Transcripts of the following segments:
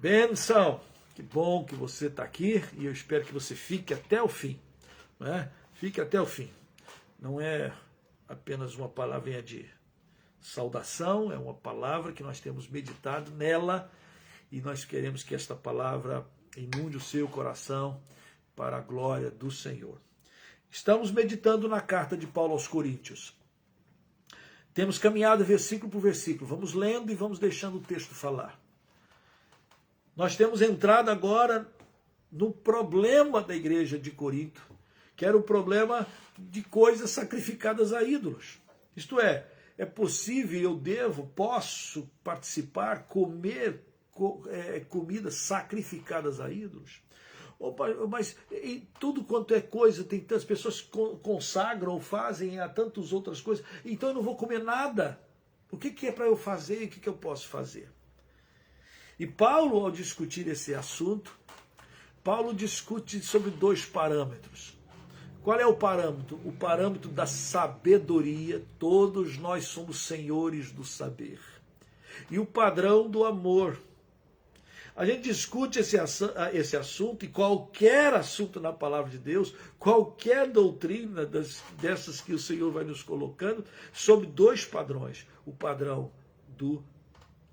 Benção, que bom que você está aqui e eu espero que você fique até o fim, não é? Fique até o fim. Não é apenas uma palavrinha de saudação, é uma palavra que nós temos meditado nela e nós queremos que esta palavra inunde o seu coração para a glória do Senhor. Estamos meditando na carta de Paulo aos Coríntios. Temos caminhado versículo por versículo, vamos lendo e vamos deixando o texto falar. Nós temos entrado agora no problema da igreja de Corinto, que era o problema de coisas sacrificadas a ídolos. Isto é possível, posso participar, comer comidas sacrificadas a ídolos? Mas em tudo quanto é coisa, tem tantas pessoas que consagram ou fazem a tantas outras coisas, então eu não vou comer nada. O que é para eu fazer e o que eu posso fazer? E Paulo, ao discutir esse assunto, Paulo discute sobre dois parâmetros. Qual é o parâmetro? O parâmetro da sabedoria. Todos nós somos senhores do saber. E o padrão do amor. A gente discute esse assunto, e qualquer assunto na palavra de Deus, qualquer doutrina dessas que o Senhor vai nos colocando, sobre dois padrões. O padrão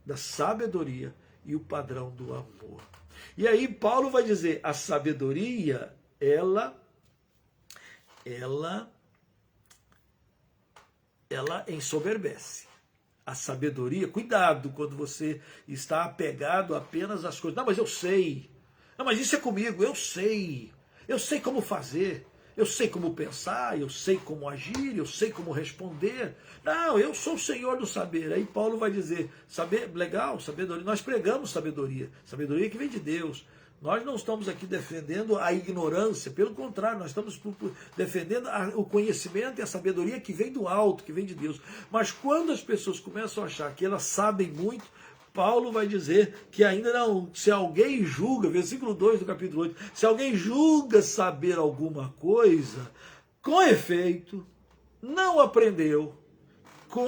da sabedoria e o padrão do amor. E aí Paulo vai dizer, a sabedoria, ela ensoberbece. A sabedoria, cuidado quando você está apegado apenas às coisas. Não, mas eu sei. Não, mas isso é comigo, eu sei. Eu sei como fazer. Eu sei como pensar, eu sei como agir, eu sei como responder. Não, eu sou o Senhor do saber. Aí Paulo vai dizer, legal, sabedoria. Nós pregamos sabedoria. Sabedoria que vem de Deus. Nós não estamos aqui defendendo a ignorância, pelo contrário, nós estamos defendendo o conhecimento e a sabedoria que vem do alto, que vem de Deus. Mas quando as pessoas começam a achar que elas sabem muito, Paulo vai dizer que ainda não, se alguém julga, versículo 2 do capítulo 8, se alguém julga saber alguma coisa, com efeito, não aprendeu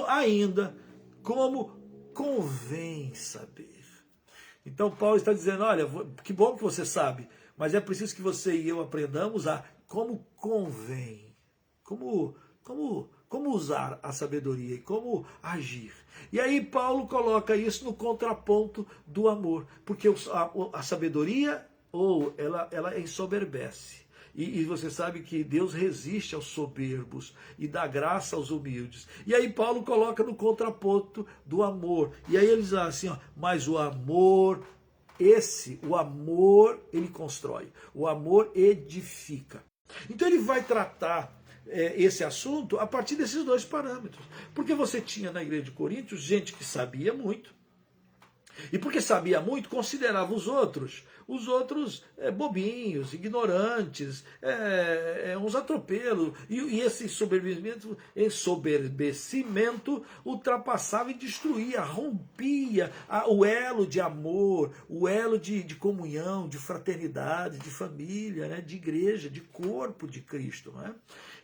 ainda como convém saber. Então Paulo está dizendo, olha, que bom que você sabe, mas é preciso que você e eu aprendamos a como convém, como usar a sabedoria e como agir. E aí Paulo coloca isso no contraponto do amor, porque a sabedoria, ela ensoberbece. E você sabe que Deus resiste aos soberbos e dá graça aos humildes. E aí Paulo coloca no contraponto do amor. E aí ele diz assim, ó, mas o amor, ele constrói. O amor edifica. Então ele vai tratar esse assunto a partir desses dois parâmetros. Porque você tinha na igreja de Coríntios gente que sabia muito. E porque sabia muito, considerava os outros bobinhos, ignorantes, uns atropelos. E esse ensoberbecimento ultrapassava e destruía, rompia o elo de amor, o elo de comunhão, de fraternidade, de família, né, de igreja, de corpo de Cristo. Né?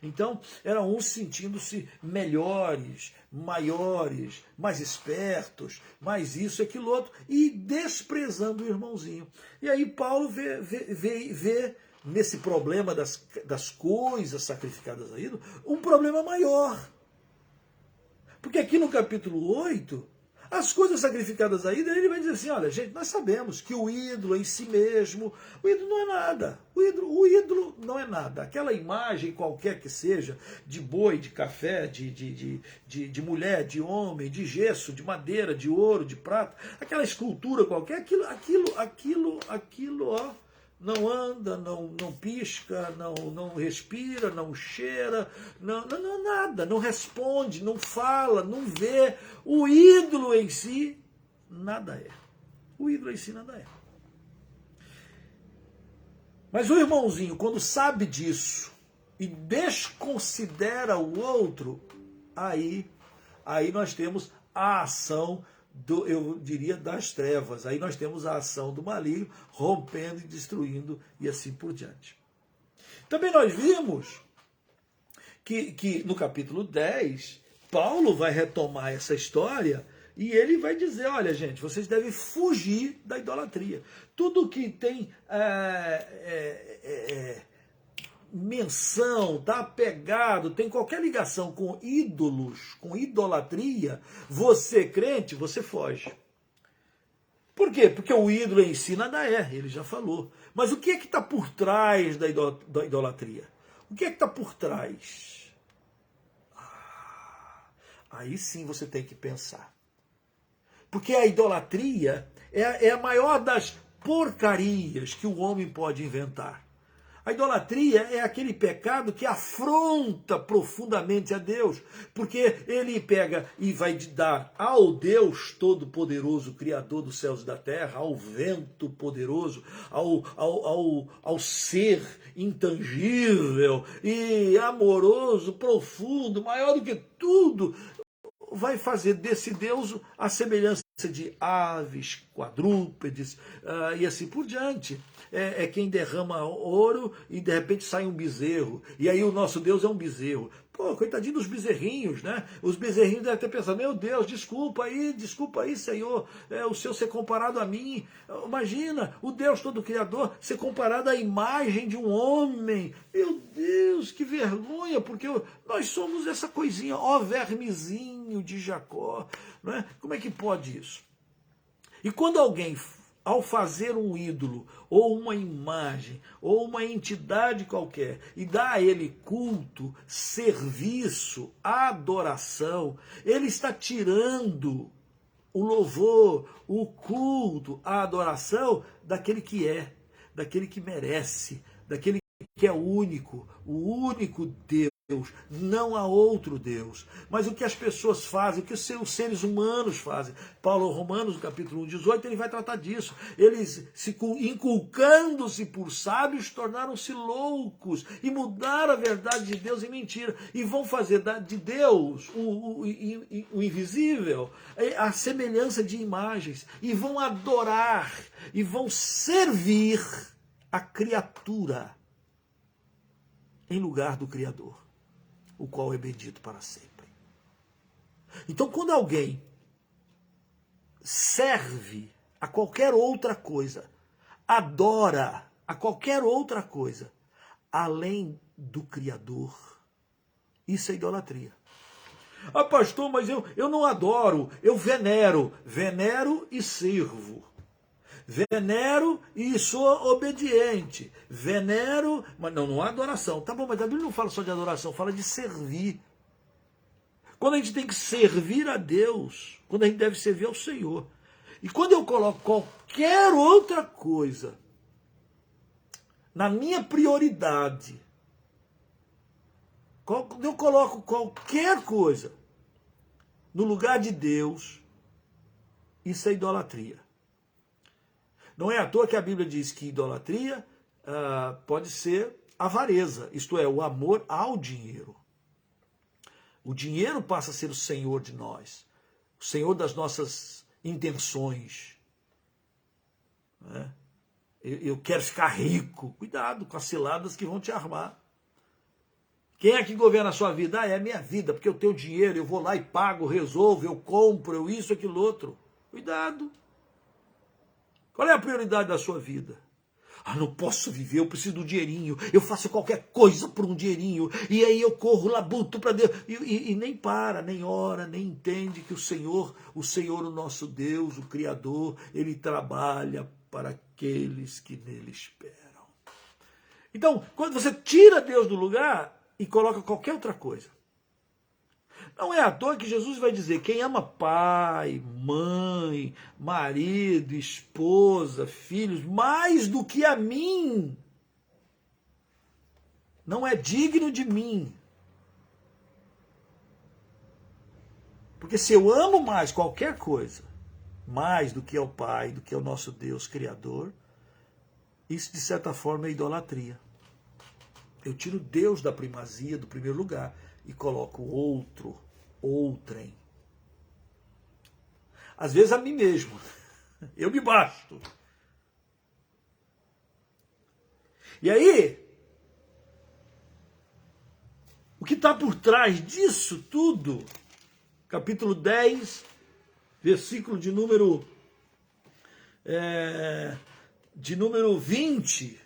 Então, eram uns sentindo-se melhores, maiores, mais espertos, mais isso e aquilo outro, e desprezando o irmãozinho. E aí Paulo vê nesse problema das coisas sacrificadas a ídolo, um problema maior. Porque aqui no capítulo 8, as coisas sacrificadas a ídolo, ele vai dizer assim, olha, gente, nós sabemos que o ídolo em si mesmo, o ídolo não é nada. O ídolo não é nada. Aquela imagem qualquer que seja, de boi, de café, de mulher, de homem, de gesso, de madeira, de ouro, de prata, aquela escultura qualquer, aquilo, ó, não anda, não pisca, não respira, não cheira, não nada, não responde, não fala, não vê. O ídolo em si nada é. O ídolo em si nada é. Mas o irmãozinho, quando sabe disso e desconsidera o outro, aí nós temos a ação eu diria, das trevas. Aí nós temos a ação do maligno rompendo e destruindo e assim por diante. Também nós vimos que no capítulo 10, Paulo vai retomar essa história E ele vai dizer, olha gente, vocês devem fugir da idolatria. Tudo que tem menção, está apegado, tem qualquer ligação com ídolos, com idolatria, você crente, você foge. Por quê? Porque o ídolo em si nada é, ele já falou. Mas o que é que está por trás da idolatria? O que é que está por trás? Aí sim você tem que pensar. Porque a idolatria é a maior das porcarias que o homem pode inventar. A idolatria é aquele pecado que afronta profundamente a Deus, porque ele pega e vai dar ao Deus Todo-Poderoso, Criador dos céus e da terra, ao vento poderoso, ao ser intangível e amoroso, profundo, maior do que tudo, vai fazer desse Deus a semelhança de aves, quadrúpedes e assim por diante. É quem derrama ouro e de repente sai um bezerro. E aí o nosso Deus é um bezerro. Pô, coitadinho dos bezerrinhos, né? Os bezerrinhos devem ter pensado, meu Deus, desculpa aí, Senhor, o Senhor ser comparado a mim. Imagina, o Deus todo criador ser comparado à imagem de um homem. Meu Deus, que vergonha, porque nós somos essa coisinha, ó vermezinho de Jacó. Não é? Como é que pode isso? E quando alguém, ao fazer um ídolo, ou uma imagem, ou uma entidade qualquer, e dá a ele culto, serviço, adoração, ele está tirando o louvor, o culto, a adoração daquele que é, daquele que merece, daquele que é único, o único Deus. Não há outro Deus. Mas o que as pessoas fazem, o que os seres humanos fazem. Paulo, Romanos, no capítulo 1, 18, ele vai tratar disso. Eles, inculcando-se por sábios, tornaram-se loucos e mudaram a verdade de Deus em mentira. E vão fazer de Deus o invisível a semelhança de imagens. E vão adorar e vão servir a criatura em lugar do Criador, o qual é bendito para sempre. Então, quando alguém serve a qualquer outra coisa, adora a qualquer outra coisa, além do Criador, isso é idolatria. Ah, pastor, mas eu não adoro, eu venero e sirvo. Venero e sou obediente. Venero, mas não há adoração. Tá bom, mas a Bíblia não fala só de adoração, fala de servir. Quando a gente tem que servir a Deus, quando a gente deve servir ao Senhor. E quando eu coloco qualquer outra coisa na minha prioridade, quando eu coloco qualquer coisa no lugar de Deus, isso é idolatria. Não é à toa que a Bíblia diz que idolatria pode ser avareza, isto é, o amor ao dinheiro. O dinheiro passa a ser o senhor de nós, o senhor das nossas intenções. Né? Eu quero ficar rico. Cuidado com as ciladas que vão te armar. Quem é que governa a sua vida? É a minha vida, porque eu tenho dinheiro, eu vou lá e pago, resolvo, eu compro, eu isso, aquilo, outro. Cuidado. Qual é a prioridade da sua vida? Ah, não posso viver, eu preciso do dinheirinho, eu faço qualquer coisa por um dinheirinho, e aí eu corro, labuto para Deus, e nem para, nem ora, nem entende que o Senhor, o nosso Deus, o Criador, Ele trabalha para aqueles que nele esperam. Então, quando você tira Deus do lugar e coloca qualquer outra coisa, não é à toa que Jesus vai dizer, quem ama pai, mãe, marido, esposa, filhos, mais do que a mim, não é digno de mim. Porque se eu amo mais qualquer coisa, mais do que ao Pai, do que ao nosso Deus Criador, isso de certa forma é idolatria. Eu tiro Deus da primazia, do primeiro lugar, e coloco outrem. Às vezes a mim mesmo. Eu me basto. E aí, o que está por trás disso tudo, capítulo 10, versículo de número 20,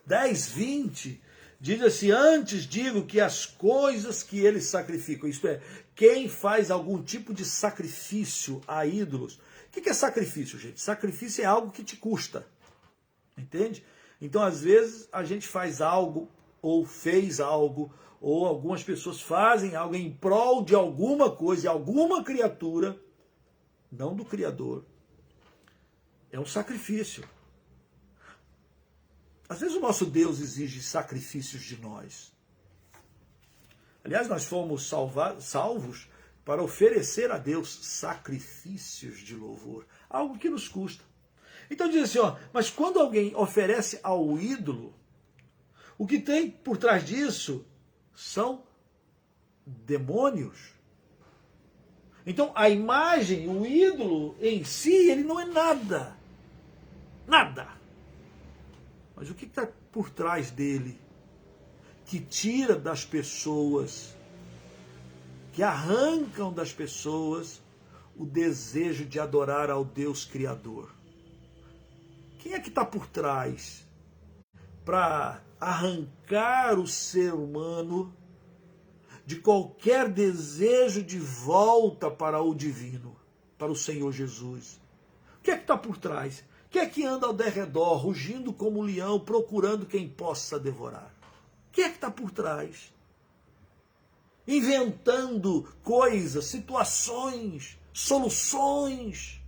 10, 20, diz assim: antes digo que as coisas que eles sacrificam, isto é, quem faz algum tipo de sacrifício a ídolos. O que é sacrifício, gente? Sacrifício é algo que te custa, entende? Então, às vezes, a gente faz algo, ou fez algo, ou algumas pessoas fazem algo em prol de alguma coisa, alguma criatura, não do Criador. É um sacrifício. Às vezes o nosso Deus exige sacrifícios de nós. Aliás, nós fomos salvos para oferecer a Deus sacrifícios de louvor, algo que nos custa. Então diz assim, ó, mas quando alguém oferece ao ídolo, o que tem por trás disso são demônios. Então a imagem, o ídolo em si, ele não é nada. Nada. Mas o que está por trás dele? Que tira das pessoas, que arrancam das pessoas o desejo de adorar ao Deus Criador. Quem é que está por trás para arrancar o ser humano de qualquer desejo de volta para o divino, para o Senhor Jesus? O que é que está por trás? Quem é que anda ao derredor, rugindo como um leão, procurando quem possa devorar? Quem é que está por trás? Inventando coisas, situações, soluções.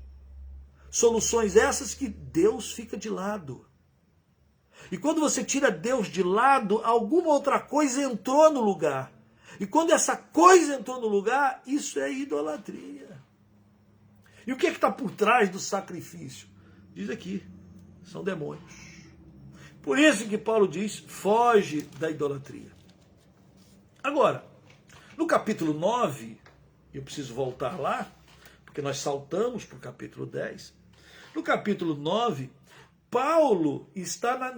Soluções essas que Deus fica de lado. E quando você tira Deus de lado, alguma outra coisa entrou no lugar. E quando essa coisa entrou no lugar, isso é idolatria. E o que é que está por trás do sacrifício? Diz aqui, são demônios. Por isso que Paulo diz, foge da idolatria. Agora, no capítulo 9, eu preciso voltar lá, porque nós saltamos para o capítulo 10. No capítulo 9, Paulo está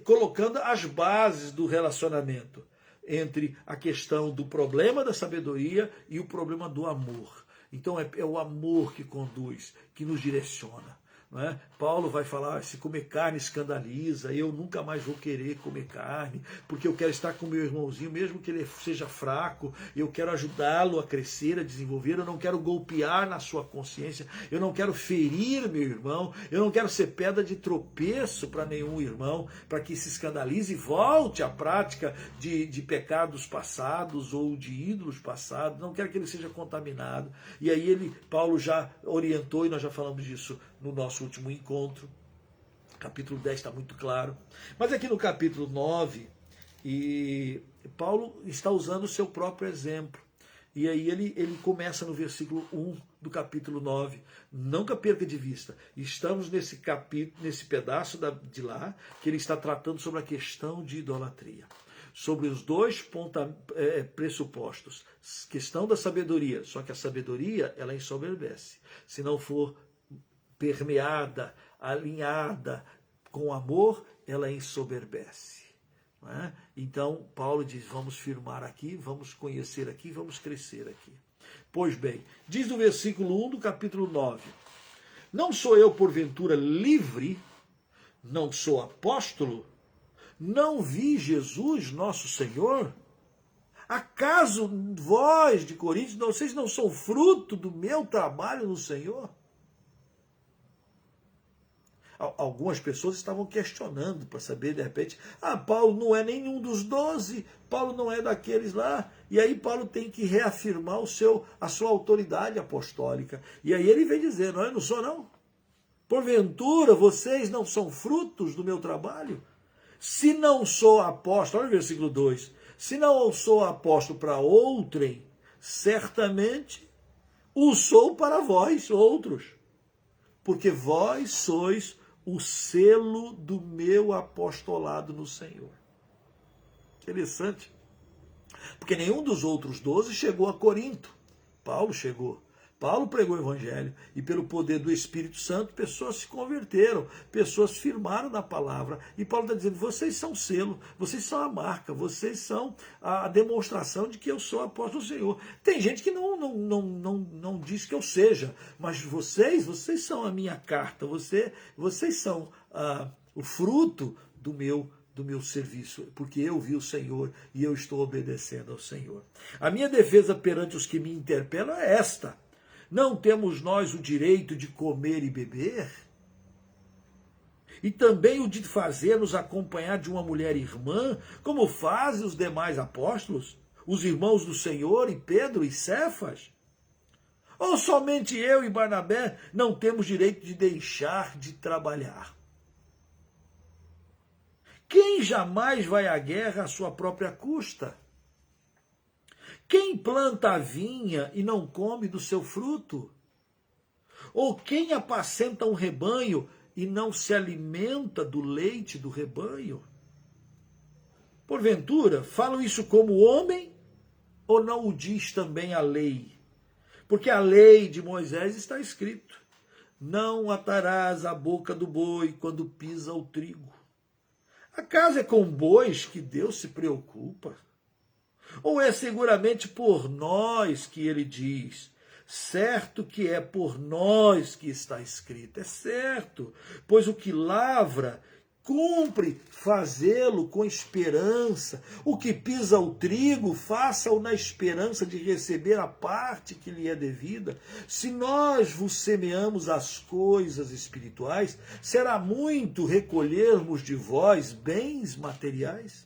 colocando as bases do relacionamento entre a questão do problema da sabedoria e o problema do amor. Então é o amor que conduz, que nos direciona. Não é? Paulo vai falar, se comer carne escandaliza, eu nunca mais vou querer comer carne, porque eu quero estar com meu irmãozinho, mesmo que ele seja fraco, eu quero ajudá-lo a crescer, a desenvolver, eu não quero golpear na sua consciência, eu não quero ferir meu irmão, eu não quero ser pedra de tropeço para nenhum irmão, para que se escandalize e volte à prática de pecados passados ou de ídolos passados, não quero que ele seja contaminado. E aí Paulo já orientou, e nós já falamos disso no nosso último encontro. Capítulo 10 está muito claro. Mas aqui no capítulo 9, Paulo está usando o seu próprio exemplo. E aí ele começa no versículo 1 do capítulo 9. Nunca perca de vista. Estamos nesse capítulo, nesse pedaço de lá, que ele está tratando sobre a questão de idolatria. Sobre os dois pressupostos. Questão da sabedoria. Só que a sabedoria, ela ensoberbece. Se não for permeada, alinhada com amor, ela ensoberbece. Não é? Então, Paulo diz, vamos firmar aqui, vamos conhecer aqui, vamos crescer aqui. Pois bem, diz no versículo 1 do capítulo 9, não sou eu porventura livre, não sou apóstolo, não vi Jesus nosso Senhor? Acaso vós de Coríntios, vocês não são fruto do meu trabalho no Senhor? Algumas pessoas estavam questionando para saber, de repente, Paulo não é nenhum dos 12, Paulo não é daqueles lá, e aí Paulo tem que reafirmar a sua autoridade apostólica. E aí ele vem dizendo, eu não sou não. Porventura vocês não são frutos do meu trabalho? Se não sou apóstolo, olha o versículo 2, se não sou apóstolo para outrem, certamente o sou para vós, outros, porque vós sois o selo do meu apostolado no Senhor. Interessante. Porque nenhum dos outros 12 chegou a Corinto. Paulo chegou. Paulo pregou o evangelho e pelo poder do Espírito Santo, pessoas se converteram, pessoas firmaram na palavra. E Paulo está dizendo, vocês são selo, vocês são a marca, vocês são a demonstração de que eu sou apóstolo do Senhor. Tem gente que não diz que eu seja, mas vocês são a minha carta, vocês são o fruto do meu serviço, porque eu vi o Senhor e eu estou obedecendo ao Senhor. A minha defesa perante os que me interpelam é esta: não temos nós o direito de comer e beber? E também o de fazer-nos acompanhar de uma mulher irmã, como fazem os demais apóstolos, os irmãos do Senhor e Pedro e Cefas? Ou somente eu e Barnabé não temos direito de deixar de trabalhar? Quem jamais vai à guerra à sua própria custa? Quem planta a vinha e não come do seu fruto? Ou quem apacenta um rebanho e não se alimenta do leite do rebanho? Porventura, falo isso como homem ou não o diz também a lei? Porque a lei de Moisés está escrito: não atarás a boca do boi quando pisa o trigo. Acaso é com bois que Deus se preocupa? Ou é seguramente por nós que ele diz? Certo que é por nós que está escrito, é certo, pois o que lavra cumpre fazê-lo com esperança. O que pisa o trigo, faça-o na esperança de receber a parte que lhe é devida. Se nós vos semeamos as coisas espirituais, será muito recolhermos de vós bens materiais?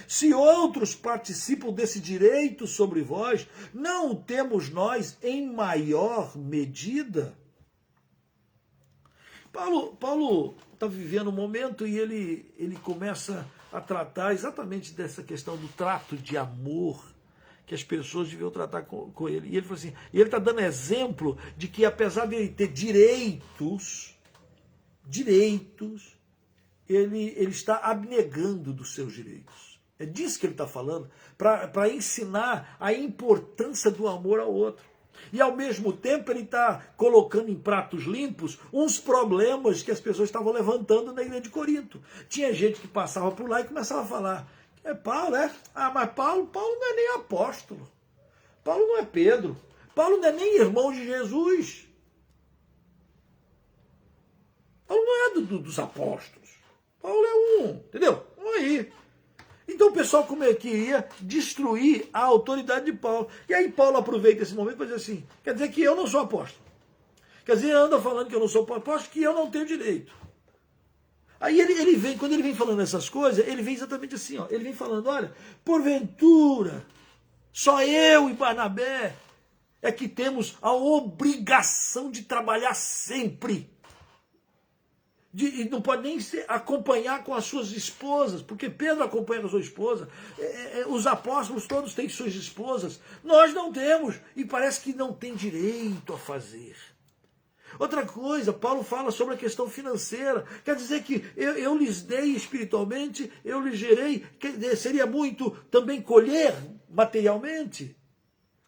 Se outros participam desse direito sobre vós, não o temos nós em maior medida? Paulo está vivendo um momento e ele começa a tratar exatamente dessa questão do trato de amor que as pessoas deviam tratar com ele. E ele falou assim, e ele está dando exemplo de que apesar de ele ter direitos, ele está abnegando dos seus direitos. É disso que ele está falando, para ensinar a importância do amor ao outro. E ao mesmo tempo ele está colocando em pratos limpos uns problemas que as pessoas estavam levantando na igreja de Corinto. Tinha gente que passava por lá e começava a falar, Paulo, mas Paulo não é nem apóstolo. Paulo não é Pedro. Paulo não é nem irmão de Jesus. Paulo não é dos apóstolos. Paulo é um, entendeu? Um aí. Então o pessoal queria destruir a autoridade de Paulo. E aí Paulo aproveita esse momento para dizer assim, quer dizer que eu não sou apóstolo. Quer dizer, anda falando que eu não sou apóstolo, que eu não tenho direito. Aí ele vem, quando ele vem falando essas coisas, ele vem exatamente assim, ó, ele vem falando, olha, porventura, só eu e Barnabé é que temos a obrigação de trabalhar sempre. E não pode nem acompanhar com as suas esposas, porque Pedro acompanha com a sua esposa, os apóstolos todos têm suas esposas, nós não temos, e parece que não tem direito a fazer. Outra coisa, Paulo fala sobre a questão financeira, quer dizer que eu lhes dei espiritualmente, eu lhes gerei, seria muito também colher materialmente,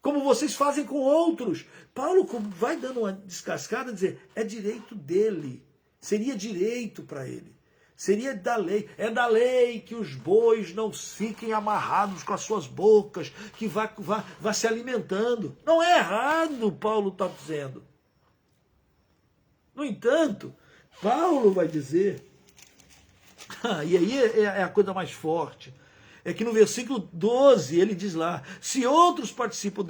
como vocês fazem com outros. Paulo vai dando uma descascada, dizer, é direito dele. Seria direito para ele. Seria da lei. É da lei que os bois não fiquem amarrados com as suas bocas, que vá se alimentando. Não é errado, Paulo está dizendo. No entanto, Paulo vai dizer, e aí é a coisa mais forte, é que no versículo 12 ele diz lá, se outros participam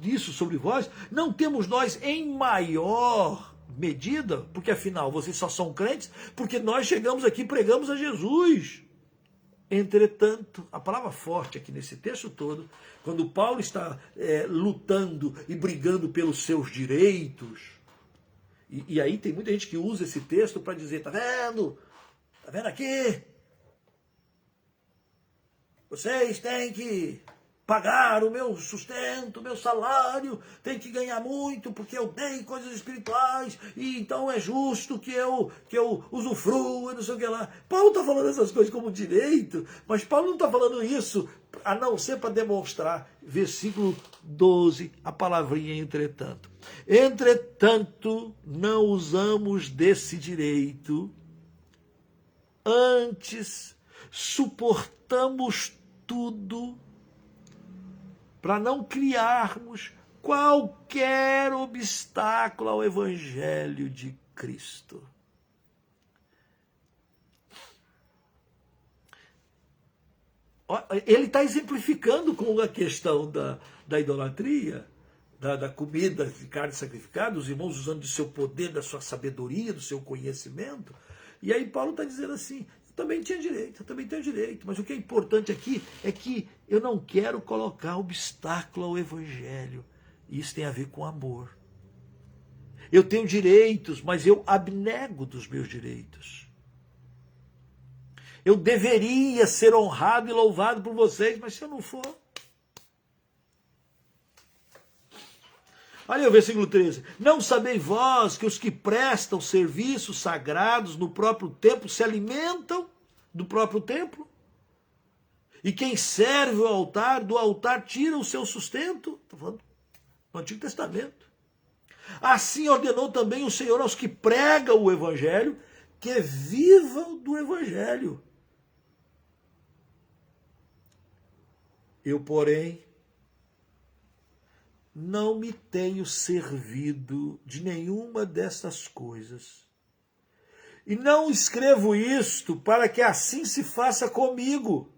disso sobre vós, não temos nós em maior medida, porque afinal vocês só são crentes porque nós chegamos aqui e pregamos a Jesus. Entretanto, a palavra forte aqui nesse texto todo, quando Paulo está lutando e brigando pelos seus direitos, e aí tem muita gente que usa esse texto para dizer, tá vendo aqui? Vocês têm que pagar o meu sustento, o meu salário, tem que ganhar muito, porque eu dei coisas espirituais, e então é justo que eu usufrua, não sei o que lá. Paulo está falando essas coisas como direito, mas Paulo não está falando isso a não ser para demonstrar. Versículo 12, a palavrinha entretanto. Entretanto, não usamos desse direito, antes suportamos tudo para não criarmos qualquer obstáculo ao Evangelho de Cristo. Ele está exemplificando com a questão da idolatria, da comida de carne sacrificada, os irmãos usando do seu poder, da sua sabedoria, do seu conhecimento. E aí Paulo está dizendo assim, eu também tinha direito, eu também tenho direito, mas o que é importante aqui é que eu não quero colocar obstáculo ao Evangelho. Isso tem a ver com amor. Eu tenho direitos, mas eu abnego dos meus direitos. Eu deveria ser honrado e louvado por vocês, mas se eu não for... Olha o versículo 13. Não sabeis vós que os que prestam serviços sagrados no próprio templo se alimentam do próprio templo? E quem serve o altar, do altar tira o seu sustento? Estou falando no Antigo Testamento. Assim ordenou também o Senhor aos que pregam o Evangelho, que vivam do Evangelho. Eu, porém, não me tenho servido de nenhuma dessas coisas. E não escrevo isto para que assim se faça comigo,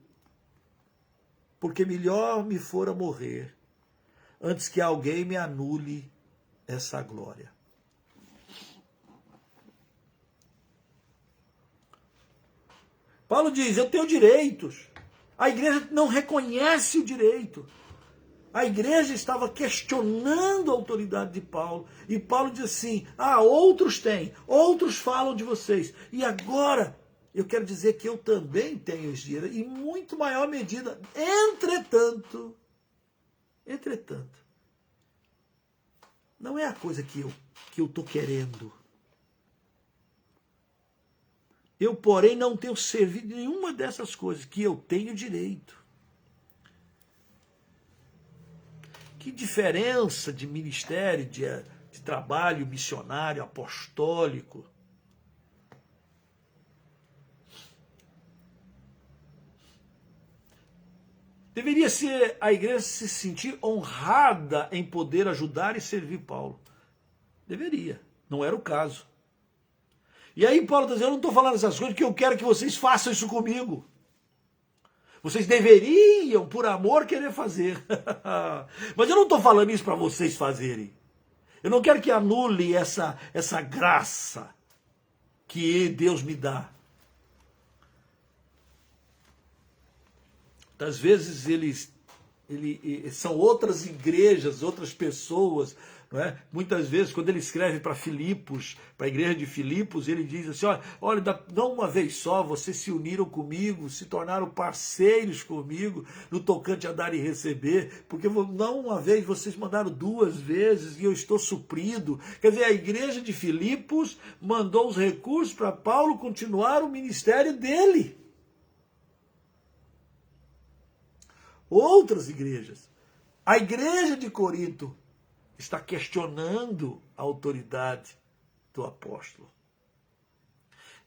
porque melhor me fora morrer, antes que alguém me anule essa glória. Paulo diz, eu tenho direitos. A igreja não reconhece o direito. A igreja estava questionando a autoridade de Paulo. E Paulo diz assim, outros têm, outros falam de vocês. E agora, eu quero dizer que eu também tenho esse direito, em muito maior medida. Entretanto, não é a coisa que eu estou querendo. Eu, porém, não tenho servido de nenhuma dessas coisas que eu tenho direito. Que diferença de ministério, de trabalho missionário, apostólico. Deveria ser a igreja se sentir honrada em poder ajudar e servir Paulo. Deveria, não era o caso. E aí Paulo está dizendo, eu não estou falando essas coisas porque eu quero que vocês façam isso comigo. Vocês deveriam, por amor, querer fazer. Mas eu não estou falando isso para vocês fazerem. Eu não quero que anule essa graça que Deus me dá. Às vezes são outras igrejas, outras pessoas, não é? Muitas vezes, quando ele escreve para Filipos, para a igreja de Filipos, ele diz assim, olha, não uma vez só, vocês se uniram comigo, se tornaram parceiros comigo no tocante a dar e receber, porque não uma vez, vocês mandaram 2 vezes e eu estou suprido. Quer dizer, a igreja de Filipos mandou os recursos para Paulo continuar o ministério dele. Outras igrejas. A igreja de Corinto está questionando a autoridade do apóstolo.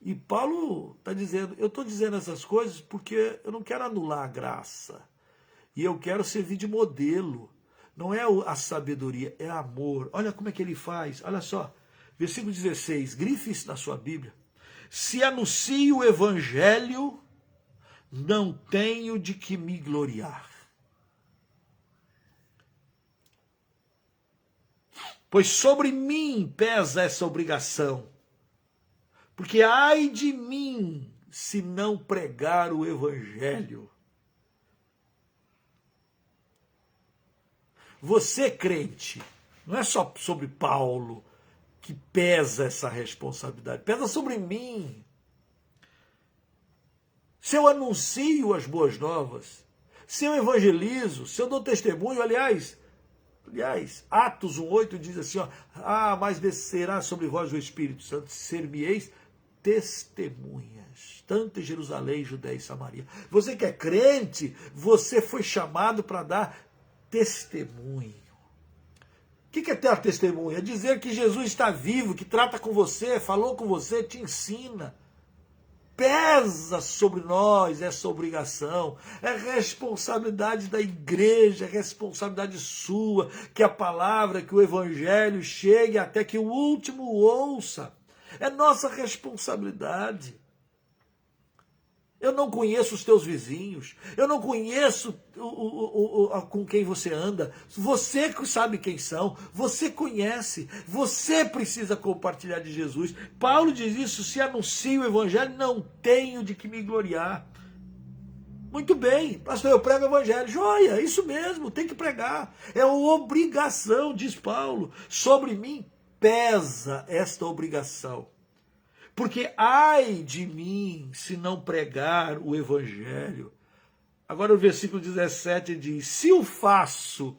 E Paulo está dizendo, eu estou dizendo essas coisas porque eu não quero anular a graça. E eu quero servir de modelo. Não é a sabedoria, é amor. Olha como é que ele faz. Olha só, versículo 16, grife isso na sua Bíblia. Se anuncio o evangelho, não tenho de que me gloriar. Pois sobre mim pesa essa obrigação, porque ai de mim se não pregar o evangelho. Você, crente, não é só sobre Paulo que pesa essa responsabilidade, pesa sobre mim. Se eu anuncio as boas novas, Se eu evangelizo, se eu dou testemunho, aliás, Atos 1:8 diz assim, ó, mas descerá sobre vós o Espírito Santo, ser-me-eis testemunhas, tanto em Jerusalém, Judéia e Samaria. Você que é crente, você foi chamado para dar testemunho. O que é ter testemunho? É dizer que Jesus está vivo, que trata com você, falou com você, te ensina. Pesa sobre nós essa obrigação, é responsabilidade da igreja, é responsabilidade sua, que a palavra, que o evangelho chegue até que o último ouça. É nossa responsabilidade. Eu não conheço os teus vizinhos, eu não conheço com quem você anda, você que sabe quem são, você conhece, você precisa compartilhar de Jesus. Paulo diz isso, se anuncio o evangelho, não tenho de que me gloriar. Muito bem, pastor, eu prego o evangelho. Joia, isso mesmo, tem que pregar. É uma obrigação, diz Paulo. Sobre mim pesa esta obrigação. Porque ai de mim se não pregar o evangelho. Agora o versículo 17 diz, se o faço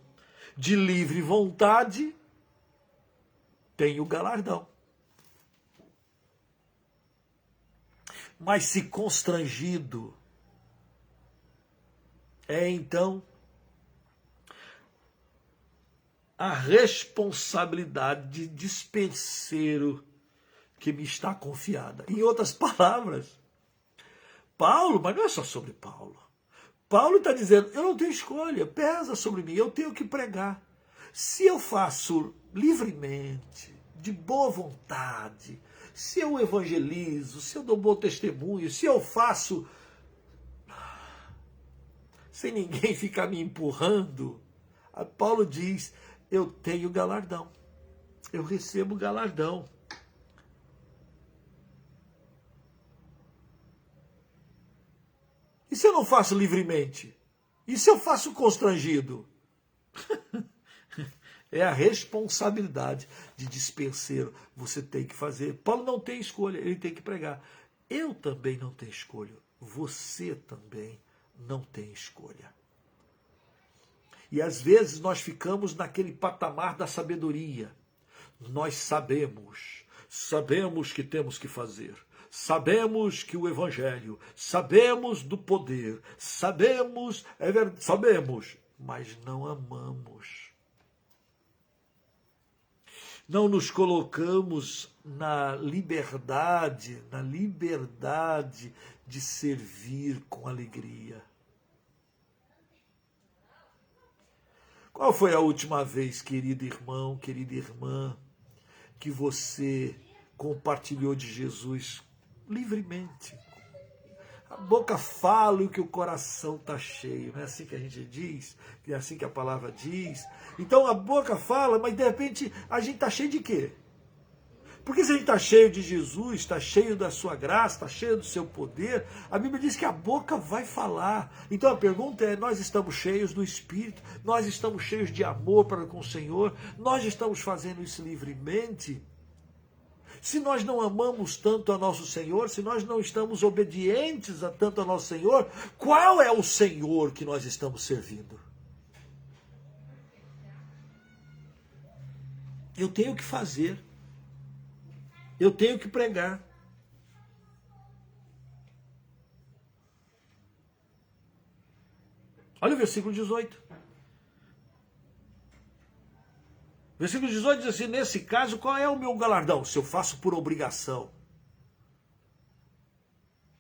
de livre vontade, tenho galardão. Mas se constrangido, é então a responsabilidade de dispenseiro que me está confiada. Em outras palavras, Paulo, mas não é só sobre Paulo. Paulo está dizendo, eu não tenho escolha, pesa sobre mim, eu tenho que pregar. Se eu faço livremente, de boa vontade, se eu evangelizo, se eu dou bom testemunho, se eu faço sem ninguém ficar me empurrando, Paulo diz, eu tenho galardão, eu recebo galardão. E se eu não faço livremente? E se eu faço constrangido? É a responsabilidade de dispenseiro. Você tem que fazer. Paulo não tem escolha, ele tem que pregar. Eu também não tenho escolha. Você também não tem escolha. E às vezes nós ficamos naquele patamar da sabedoria. Nós sabemos que temos que fazer. Sabemos que o evangelho, sabemos do poder, sabemos, mas não amamos. Não nos colocamos na liberdade de servir com alegria. Qual foi a última vez, querido irmão, querida irmã, que você compartilhou de Jesus livremente? A boca fala o que o coração está cheio. Não é assim que a gente diz? É assim que a palavra diz. Então a boca fala, mas de repente a gente está cheio de quê? Porque se a gente está cheio de Jesus, está cheio da sua graça, está cheio do seu poder, a Bíblia diz que a boca vai falar. Então a pergunta é, nós estamos cheios do Espírito? Nós estamos cheios de amor para com o Senhor? Nós estamos fazendo isso livremente? Se nós não amamos tanto a nosso Senhor, se nós não estamos obedientes a tanto a nosso Senhor, qual é o Senhor que nós estamos servindo? Eu tenho que fazer. Eu tenho que pregar. Olha o versículo 18. Versículo 18 diz assim, nesse caso, qual é o meu galardão? Se eu faço por obrigação.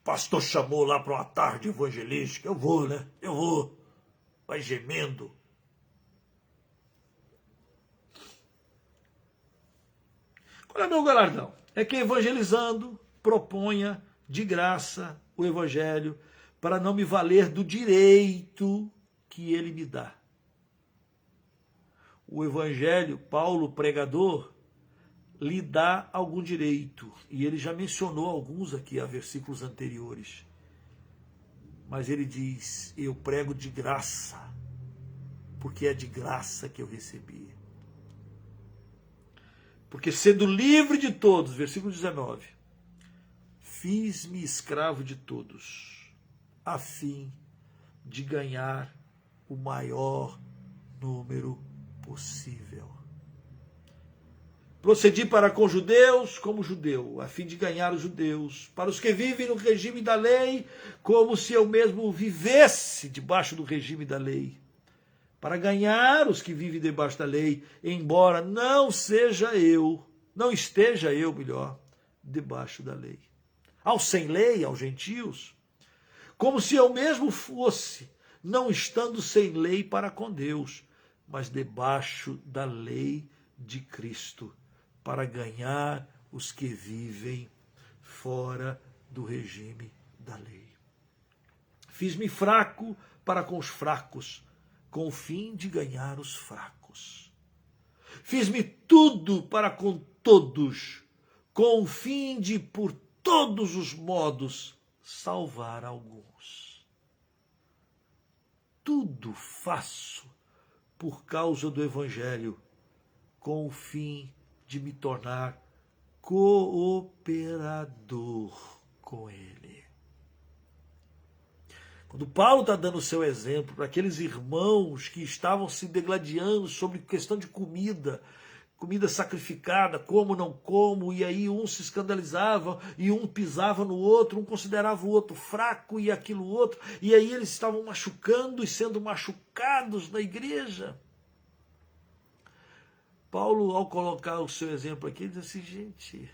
O pastor chamou lá para uma tarde evangelística, eu vou, né? Eu vou. Vai gemendo. Qual é o meu galardão? É que evangelizando proponha de graça o evangelho para não me valer do direito que ele me dá. O evangelho, Paulo, pregador, lhe dá algum direito. E ele já mencionou alguns aqui, a versículos anteriores. Mas ele diz, eu prego de graça, porque é de graça que eu recebi. Porque sendo livre de todos, versículo 19, fiz-me escravo de todos, a fim de ganhar o maior número possível. Procedi para com judeus como judeu, a fim de ganhar os judeus. Para os que vivem no regime da lei, como se eu mesmo vivesse debaixo do regime da lei. Para ganhar os que vivem debaixo da lei, embora não esteja eu, debaixo da lei. Aos sem lei, aos gentios, como se eu mesmo fosse, não estando sem lei para com Deus, mas debaixo da lei de Cristo, para ganhar os que vivem fora do regime da lei. Fiz-me fraco para com os fracos, com o fim de ganhar os fracos. Fiz-me tudo para com todos, com o fim de, por todos os modos, salvar alguns. Tudo faço por causa do Evangelho, com o fim de me tornar cooperador com ele. Quando Paulo está dando o seu exemplo para aqueles irmãos que estavam se degladiando sobre questão de comida sacrificada, como, não como, e aí um se escandalizava, e um pisava no outro, um considerava o outro fraco e aquilo outro, e aí eles estavam machucando e sendo machucados na igreja. Paulo, ao colocar o seu exemplo aqui, diz assim, gente,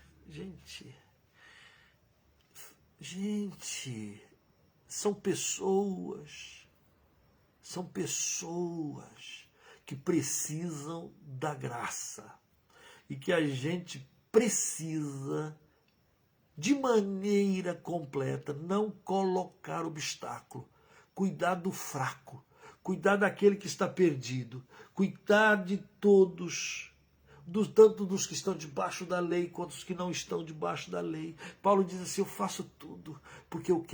são pessoas que precisam da graça e que a gente precisa, de maneira completa, não colocar obstáculo, cuidar do fraco, cuidar daquele que está perdido, cuidar de todos, tanto dos que estão debaixo da lei quanto dos que não estão debaixo da lei. Paulo diz assim, eu faço tudo, porque eu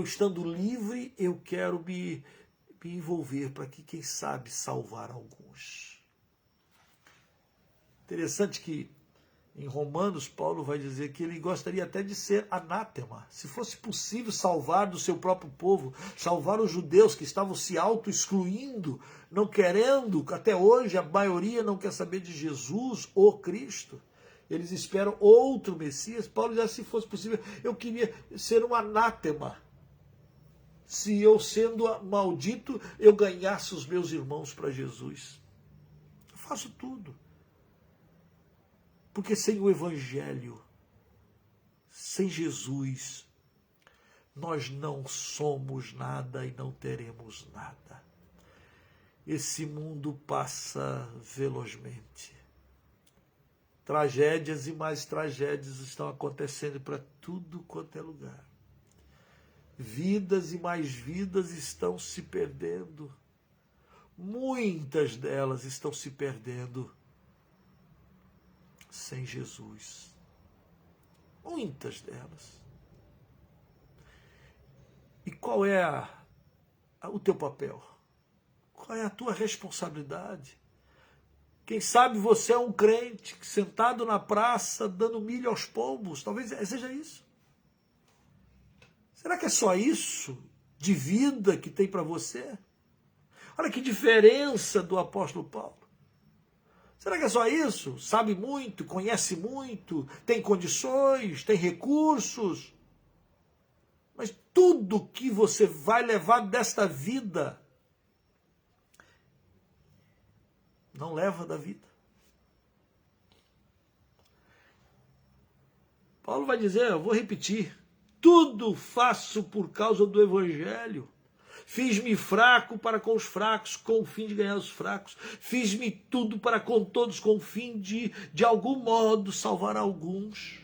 estando livre, eu quero me envolver para que, quem sabe, salvar alguns. Interessante que em Romanos, Paulo vai dizer que ele gostaria até de ser anátema. Se fosse possível salvar do seu próprio povo, salvar os judeus que estavam se auto-excluindo, não querendo, até hoje a maioria não quer saber de Jesus, o Cristo. Eles esperam outro Messias. Paulo diz, se fosse possível, eu queria ser um anátema. Se eu, sendo maldito, eu ganhasse os meus irmãos para Jesus. Eu faço tudo. Porque sem o Evangelho, sem Jesus, nós não somos nada e não teremos nada. Esse mundo passa velozmente. Tragédias e mais tragédias estão acontecendo para tudo quanto é lugar. Vidas e mais vidas estão se perdendo. Muitas delas estão se perdendo sem Jesus. Muitas delas. E qual é o teu papel? Qual é a tua responsabilidade? Quem sabe você é um crente sentado na praça dando milho aos pombos. Talvez seja isso. Será que é só isso de vida que tem para você? Olha que diferença do apóstolo Paulo. Será que é só isso? Sabe muito, conhece muito, tem condições, tem recursos. Mas tudo que você vai levar desta vida, não leva da vida. Paulo vai dizer, eu vou repetir, tudo faço por causa do Evangelho. Fiz-me fraco para com os fracos, com o fim de ganhar os fracos. Fiz-me tudo para com todos, com o fim de algum modo, salvar alguns.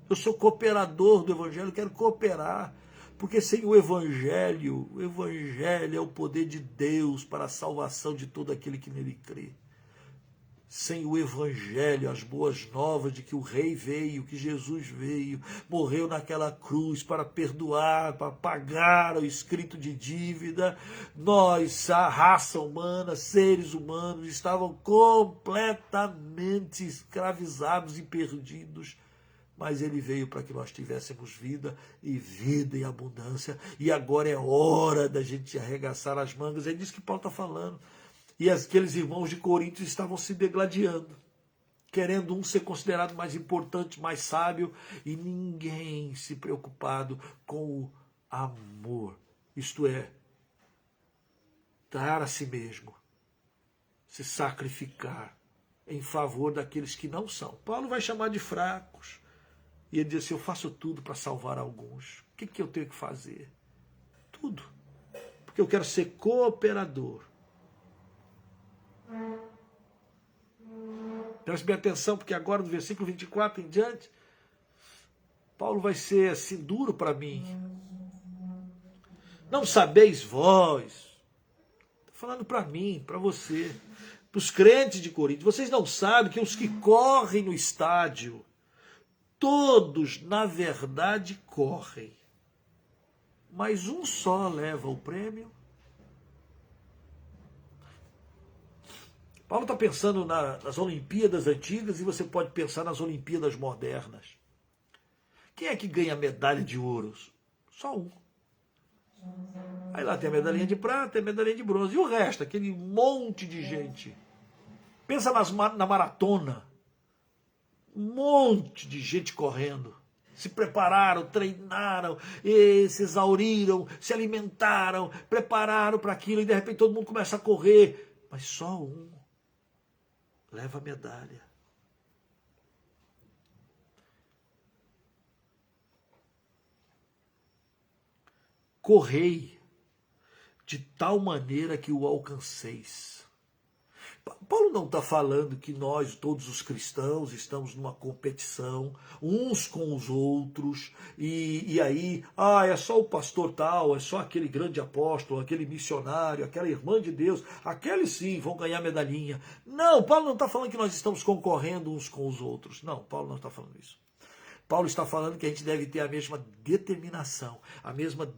Eu sou cooperador do Evangelho, quero cooperar. Porque sem o Evangelho é o poder de Deus para a salvação de todo aquele que nele crê. Sem o Evangelho, as boas novas de que o Rei veio, que Jesus veio, morreu naquela cruz para perdoar, para pagar o escrito de dívida, nós, a raça humana, seres humanos, estavam completamente escravizados e perdidos mas ele veio para que nós tivéssemos vida e vida em abundância. E agora é hora da gente arregaçar as mangas. É disso que Paulo está falando. E aqueles irmãos de Corinto estavam se degladiando, querendo um ser considerado mais importante, mais sábio, e ninguém se preocupado com o amor. Isto é, dar a si mesmo, se sacrificar em favor daqueles que não são. Paulo vai chamar de fracos. E ele diz assim, eu faço tudo para salvar alguns. O que eu tenho que fazer? Tudo. Porque eu quero ser cooperador. Preste bem atenção, porque agora do versículo 24 em diante, Paulo vai ser assim duro para mim. Não sabeis vós, falando para mim, para você, para os crentes de Corinto, vocês não sabem que os que correm no estádio, todos, na verdade, correm, mas um só leva o prêmio? Paulo está pensando nas Olimpíadas antigas e você pode pensar nas Olimpíadas modernas. Quem é que ganha medalha de ouro? Só um. Aí lá tem a medalhinha de prata e a medalhinha de bronze. E o resto, aquele monte de gente. Pensa na maratona. Um monte de gente correndo. Se prepararam, treinaram, se exauriram, se alimentaram, prepararam para aquilo e de repente todo mundo começa a correr. Mas só um leva a medalha. Correi de tal maneira que o alcanceis. Paulo não está falando que nós, todos os cristãos, estamos numa competição, uns com os outros, e aí, é só o pastor tal, é só aquele grande apóstolo, aquele missionário, aquela irmã de Deus, aqueles sim vão ganhar medalhinha. Não, Paulo não está falando que nós estamos concorrendo uns com os outros. Não, Paulo não está falando isso. Paulo está falando que a gente deve ter a mesma determinação, a mesma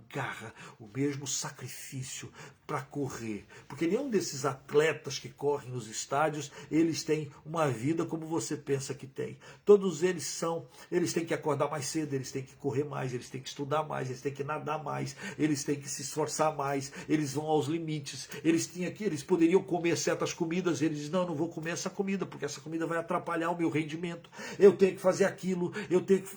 garra, o mesmo sacrifício para correr. Porque nenhum desses atletas que correm nos estádios, eles têm uma vida como você pensa que tem. Todos eles têm que acordar mais cedo, eles têm que correr mais, eles têm que estudar mais, eles têm que nadar mais, eles têm que se esforçar mais, eles vão aos limites. Eles poderiam comer certas comidas, eles dizem, não vou comer essa comida, porque essa comida vai atrapalhar o meu rendimento. Eu tenho que fazer aquilo,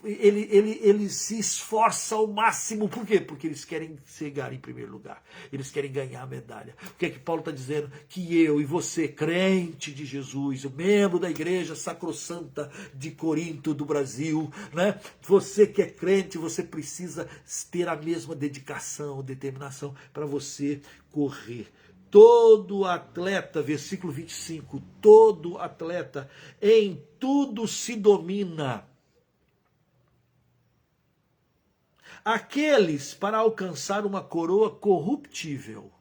ele se esforça ao máximo. Por quê? Porque eles querem chegar em primeiro lugar, eles querem ganhar a medalha. O que é que Paulo está dizendo? Que eu e você, crente de Jesus, o membro da igreja sacrossanta de Corinto, do Brasil, né? Você que é crente, você precisa ter a mesma dedicação, determinação para você correr. Todo atleta, versículo 25, todo atleta em tudo se domina. Aqueles para alcançar uma coroa corruptível.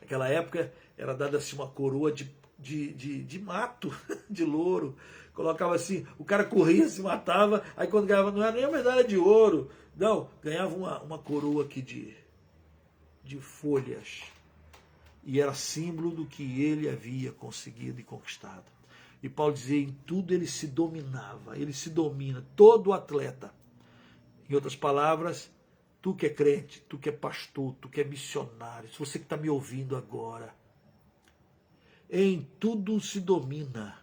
Naquela época era dada assim uma coroa de mato, de louro. Colocava assim, o cara corria, se matava, aí quando ganhava, não era nem a medalha de ouro, não, ganhava uma coroa aqui de folhas, e era símbolo do que ele havia conseguido e conquistado. E Paulo dizia, em tudo ele se dominava, ele se domina, todo atleta. Em outras palavras, tu que é crente, tu que é pastor, tu que é missionário, se você que está me ouvindo agora, em tudo se domina.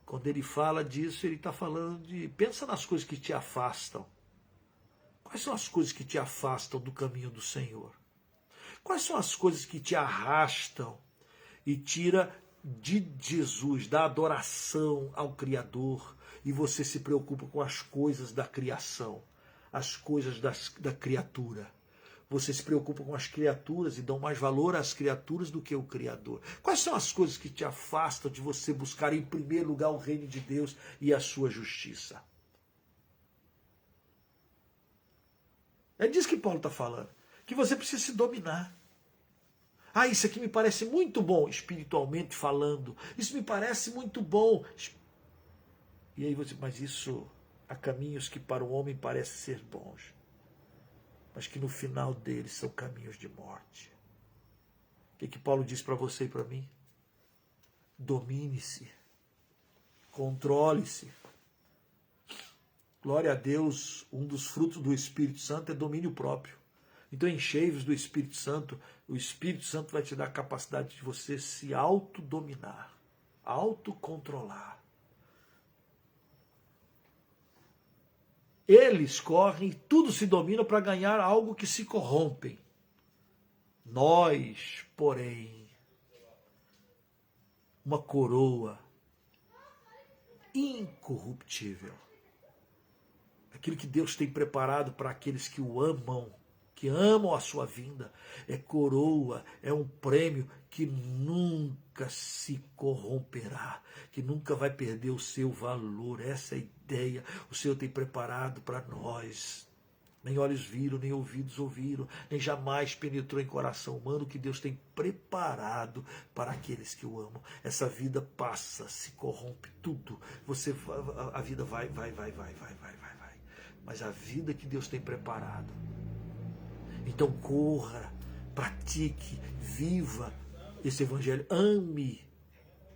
Quando ele fala disso, ele está falando pensa nas coisas que te afastam. Quais são as coisas que te afastam do caminho do Senhor? Quais são as coisas que te arrastam e tira de Jesus, da adoração ao Criador, e você se preocupa com as coisas da criação, as coisas da criatura? Você se preocupa com as criaturas e dão mais valor às criaturas do que o Criador. Quais são as coisas que te afastam de você buscar em primeiro lugar o reino de Deus e a sua justiça? É disso que Paulo está falando. Que você precisa se dominar. Isso aqui me parece muito bom, espiritualmente falando. Isso me parece muito bom. E aí você, mas isso, há caminhos que para o homem parecem ser bons, mas que no final deles são caminhos de morte. O que Paulo diz para você e para mim? Domine-se. Controle-se. Glória a Deus, um dos frutos do Espírito Santo é domínio próprio. Então, enchei-vos do Espírito Santo. O Espírito Santo vai te dar a capacidade de você se autodominar, autocontrolar. Eles correm e tudo se domina para ganhar algo que se corrompem. Nós, porém, uma coroa incorruptível. Aquilo que Deus tem preparado para aqueles que o amam, que amam a sua vinda, é coroa, é um prêmio que nunca se corromperá, que nunca vai perder o seu valor. Essa é a ideia. O Senhor tem preparado para nós. Nem olhos viram, nem ouvidos ouviram, nem jamais penetrou em coração humano o que Deus tem preparado para aqueles que o amam. Essa vida passa, se corrompe tudo. A vida vai. Mas a vida que Deus tem preparado. Então corra, pratique, viva esse evangelho. Ame,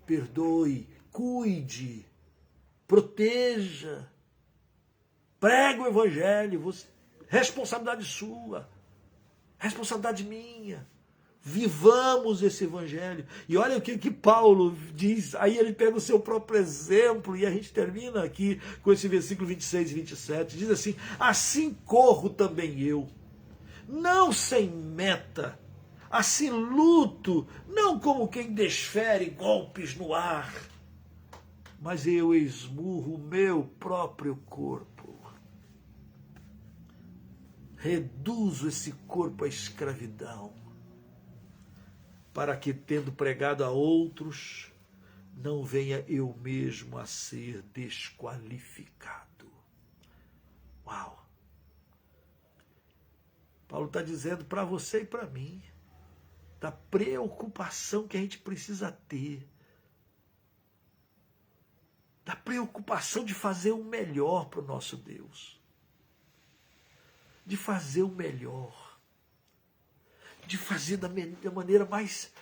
perdoe, cuide, proteja. Pregue o evangelho. Responsabilidade sua, responsabilidade minha. Vivamos esse evangelho. E olha o que Paulo diz. Aí ele pega o seu próprio exemplo e a gente termina aqui com esse versículo 26 e 27. Diz assim: assim corro também eu, não sem meta, assim luto, não como quem desfere golpes no ar, mas eu esmurro o meu próprio corpo. Reduzo esse corpo à escravidão, para que, tendo pregado a outros, não venha eu mesmo a ser desqualificado. Uau! Paulo está dizendo para você e para mim, da preocupação que a gente precisa ter, da preocupação de fazer o melhor para o nosso Deus. De fazer o melhor, de fazer da maneira mais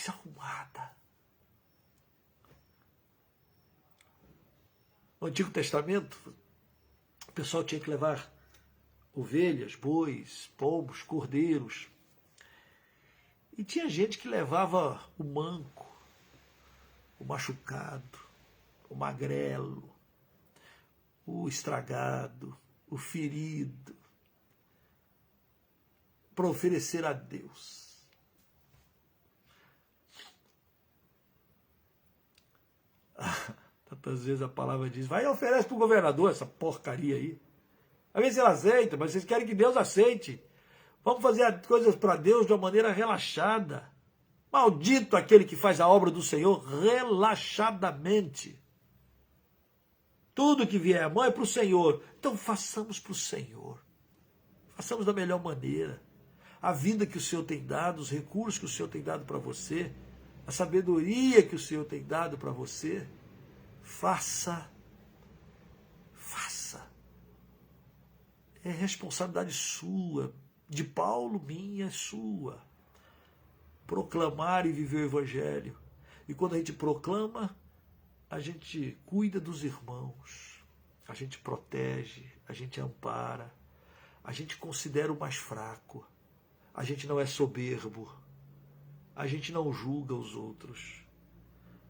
arrumada. No Antigo Testamento, o pessoal tinha que levar ovelhas, bois, pombos, cordeiros. E tinha gente que levava o manco, o machucado, o magrelo, o estragado, o ferido, para oferecer a Deus. Tantas vezes a palavra diz: vai e oferece para o governador essa porcaria aí. Às vezes ele aceita, mas vocês querem que Deus aceite. Vamos fazer as coisas para Deus de uma maneira relaxada. Maldito aquele que faz a obra do Senhor relaxadamente. Tudo que vier à mão é para o Senhor. Então façamos para o Senhor. Façamos da melhor maneira. A vida que o Senhor tem dado, os recursos que o Senhor tem dado para você, a sabedoria que o Senhor tem dado para você, faça. É responsabilidade sua, de Paulo, minha, sua. Proclamar e viver o evangelho. E quando a gente proclama, a gente cuida dos irmãos, a gente protege, a gente ampara, a gente considera o mais fraco. A gente não é soberbo, a gente não julga os outros,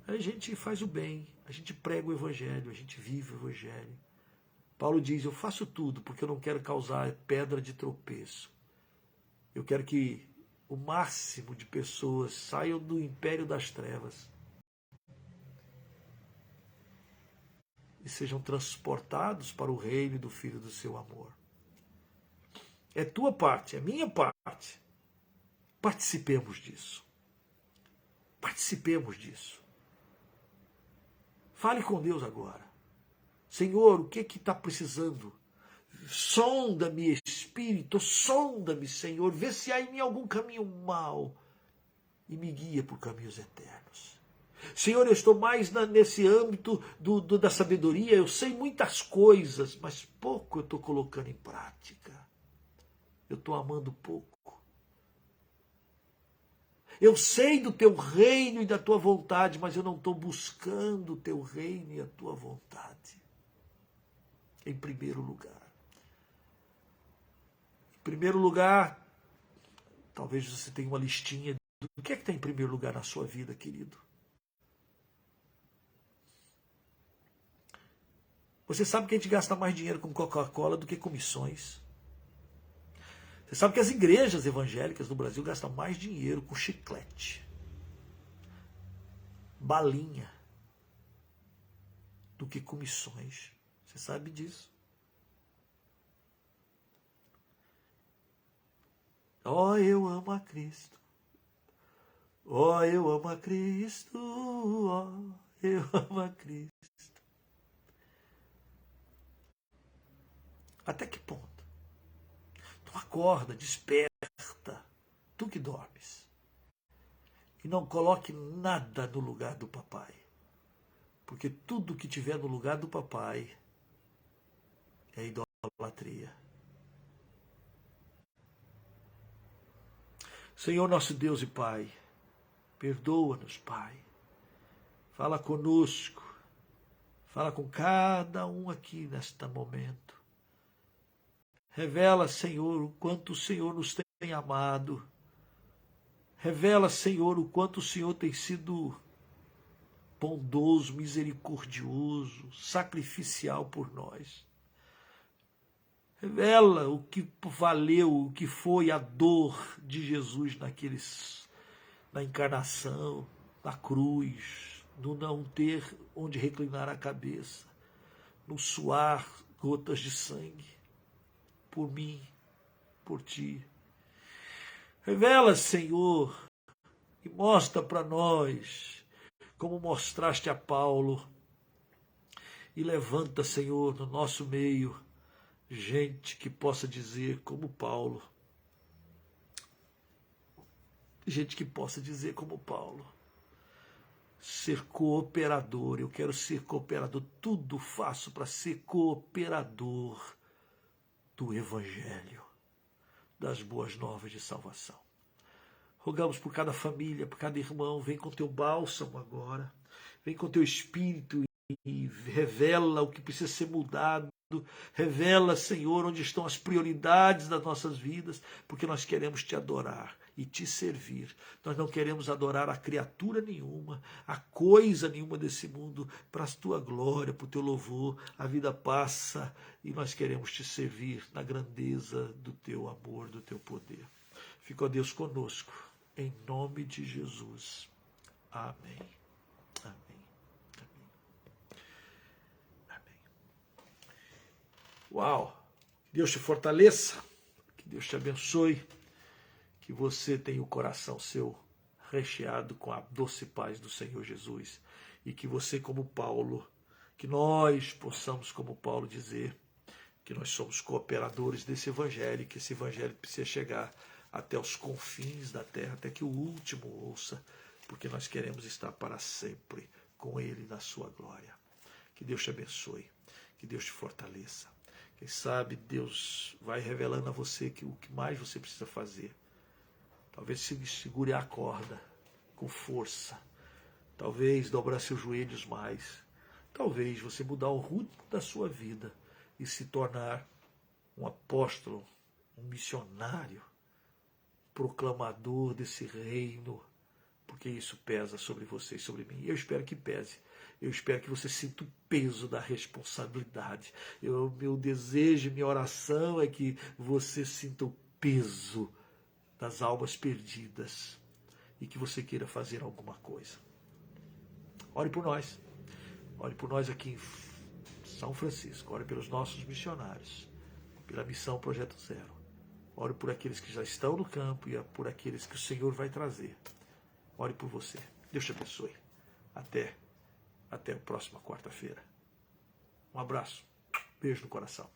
a gente faz o bem, a gente prega o evangelho, a gente vive o evangelho. Paulo diz: eu faço tudo porque eu não quero causar pedra de tropeço. Eu quero que o máximo de pessoas saiam do império das trevas e sejam transportados para o reino do Filho do seu amor. É tua parte, é minha parte. Participemos disso. Participemos disso. Fale com Deus agora. Senhor, o que está precisando? Sonda-me, Espírito, sonda-me, Senhor. Vê se há em mim algum caminho mau e me guia por caminhos eternos. Senhor, eu estou mais nesse âmbito da sabedoria. Eu sei muitas coisas, mas pouco eu estou colocando em prática. Eu estou amando pouco. Eu sei do teu reino e da tua vontade, mas eu não estou buscando o teu reino e a tua vontade. Em primeiro lugar. Em primeiro lugar, talvez você tenha uma listinha do que é que está em primeiro lugar na sua vida, querido. Você sabe que a gente gasta mais dinheiro com Coca-Cola do que com missões. Você sabe que as igrejas evangélicas no Brasil gastam mais dinheiro com chiclete, balinha, do que com missões. Você sabe disso. Oh, eu amo a Cristo. Oh, eu amo a Cristo. Oh, eu amo a Cristo. Até que ponto? Então acorda, desperta, tu que dormes. E não coloque nada no lugar do papai. Porque tudo que tiver no lugar do papai é idolatria. Senhor nosso Deus e Pai, perdoa-nos, Pai. Fala conosco. Fala com cada um aqui neste momento. Revela, Senhor, o quanto o Senhor nos tem amado. Revela, Senhor, o quanto o Senhor tem sido bondoso, misericordioso, sacrificial por nós. Revela o que valeu, o que foi a dor de Jesus na encarnação, na cruz, no não ter onde reclinar a cabeça, no suar gotas de sangue, por mim, por ti. Revela, Senhor, e mostra para nós, como mostraste a Paulo, e levanta, Senhor, no nosso meio, gente que possa dizer como Paulo. Gente que possa dizer como Paulo. Ser cooperador, eu quero ser cooperador, tudo faço para ser cooperador do Evangelho, das boas novas de salvação. Rogamos por cada família, por cada irmão, vem com teu bálsamo agora, vem com teu Espírito e revela o que precisa ser mudado, revela, Senhor, onde estão as prioridades das nossas vidas, porque nós queremos te adorar e te servir. Nós não queremos adorar a criatura nenhuma, a coisa nenhuma desse mundo, para a tua glória, para o teu louvor. A vida passa e nós queremos te servir na grandeza do teu amor, do teu poder. Fica, ó Deus, conosco, em nome de Jesus. Amém. Amém. Uau! Que Deus te fortaleça, que Deus te abençoe, que você tenha o coração seu recheado com a doce paz do Senhor Jesus e que você, como Paulo, que nós possamos, como Paulo, dizer que nós somos cooperadores desse evangelho, que esse evangelho precisa chegar até os confins da terra, até que o último ouça, porque nós queremos estar para sempre com ele na sua glória. Que Deus te abençoe, que Deus te fortaleça. Quem sabe Deus vai revelando a você que o que mais você precisa fazer. Talvez segure a corda com força. Talvez dobrar seus joelhos mais. Talvez você mudar o rumo da sua vida e se tornar um apóstolo, um missionário, proclamador desse reino, porque isso pesa sobre você e sobre mim. Eu espero que pese. Eu espero que você sinta o peso da responsabilidade. Meu desejo, minha oração é que você sinta o peso das almas perdidas e que você queira fazer alguma coisa. Ore por nós. Ore por nós aqui em São Francisco. Ore pelos nossos missionários, pela missão Projeto Zero. Ore por aqueles que já estão no campo e por aqueles que o Senhor vai trazer. Ore por você. Deus te abençoe. Até a próxima quarta-feira. Um abraço. Beijo no coração.